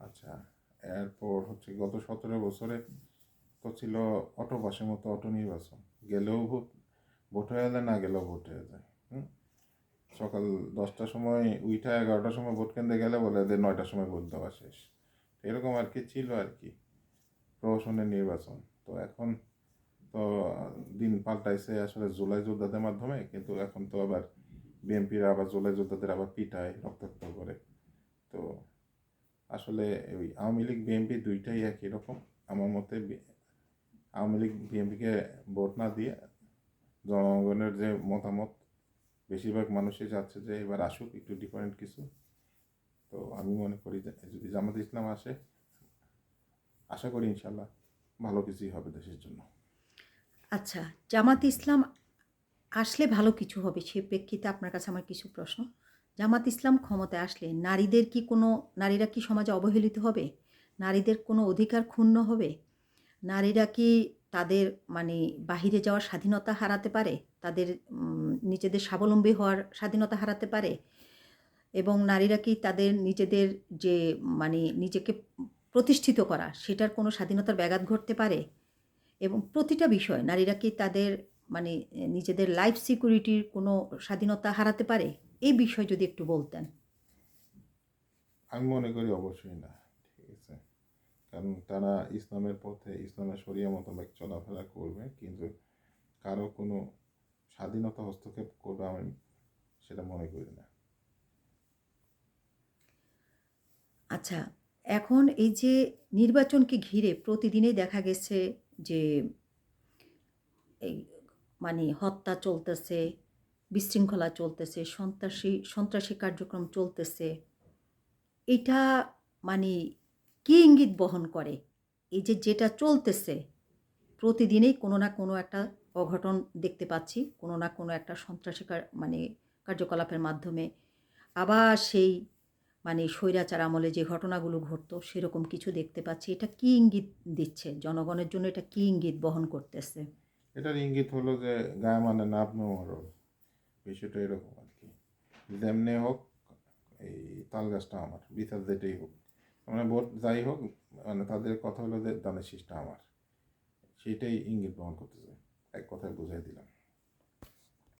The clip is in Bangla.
আচ্ছা, এরপর হচ্ছে গত 17 বছরে তো ছিল অটো পাসের মতো অটো নির্বাচন, গেলেও ভোট, ভোট হয়ে যায়, না গেলেও ভোট হয়ে যায়। সকাল 10টার সময় উইঠা 11টার সময় ভোট কেন্দ্রে গেলে বলে এদের 9টার সময় ভোট দেওয়া শেষ। এরকম আর কি ছিল আর কি প্রহসনের নির্বাচন। তো এখন তো দিন পাল্টাইছে আসলে জুলাই যোদ্ধাদের মাধ্যমে, কিন্তু এখন তো আবার বিএনপির আবার জুলাই যোদ্ধাদের আবার পিটায়, রক্তাক্ত করে। তো আসলে ওই আওয়ামী লীগ বিএনপি দুইটাই একই রকম। আমার মতে আওয়ামী লীগ বিএনপিকে ভোট না দিয়ে জনগণের যে মতামত, বেশিরভাগ মানুষই চাচ্ছে যে এবার আসুক একটু ডিফারেন্ট কিছু। তো আমি মনে করি যে যদি জামাত ইসলাম আসে, আশা করি ইনশাল্লাহ ভালো কিছুই হবে দেশের জন্য। আচ্ছা, জামাত ইসলাম আসলে ভালো কিছু হবে, সে প্রেক্ষিতে আপনার কাছে আমার কিছু প্রশ্ন। জামাত ইসলাম ক্ষমতায় আসলে নারীরা কি সমাজে অবহেলিত হবে? নারীদের কোনো অধিকার ক্ষুণ্ণ হবে? নারীরা কি তাদের মানে বাহিরে যাওয়ার স্বাধীনতা হারাতে পারে? তাদের নিজেদের স্বাবলম্বী হওয়ার স্বাধীনতা হারাতে পারে? এবং নারীরা কি তাদের নিজেদের যে নিজেকে প্রতিষ্ঠিত করা, সেটার কোনো স্বাধীনতার ব্যাঘাত ঘটতে পারে? এবং প্রতিটা বিষয় নারীরা কি তাদের নিজেদের লাইফ সিকিউরিটির কোনো স্বাধীনতা হারাতে পারে? এই বিষয়ে যদি একটু বলতেন। আমি মনে করি অবশ্যই না। ঠিক আছে, কারণ তারা ইসলামের পথে, ইসলামের শরিয়া মোতাবেক চলাফেরা করবে, কিন্তু কারো কোনো স্বাধীনতা হস্তক্ষেপ করবে আমি সেটা মনে করি না। আচ্ছা, এখন এই যে নির্বাচনকে ঘিরে প্রতিদিনই দেখা গেছে যে এই হত্যা চলতেছে, বিশৃঙ্খলা চলতেছে, সন্ত্রাসী কার্যক্রম চলতেছে। এটা মানে কি ইঙ্গিত বহন করে? এই যে যেটা চলতেছে, প্রতিদিনই কোনো না কোনো একটা অঘটন দেখতে পাচ্ছি। কোনো না কোনো একটা সন্ত্রাসী কার্যকলাপের মাধ্যমে আবার সেই স্বৈরাচার আমলে যে ঘটনাগুলো ঘটতো সেরকম কিছু দেখতে পাচ্ছি। এটা কি ইঙ্গিত দিচ্ছে? জনগণের জন্য এটা কি ইঙ্গিত বহন করতেছে? এটার ইঙ্গিত হলো যে গায়ে মানে না আপনি মরল, বিষয়টা এরকম আর কি। যেমনি হোক এই তাল গাছটা আমার, বিচার যেটাই হোক, মানে ভোট যাই হোক, মানে তাদের কথা হলো যে দানের শীষটা আমার, সেটাই ইঙ্গিত বহন করতেছে। এক কথায় বুঝাই দিলাম।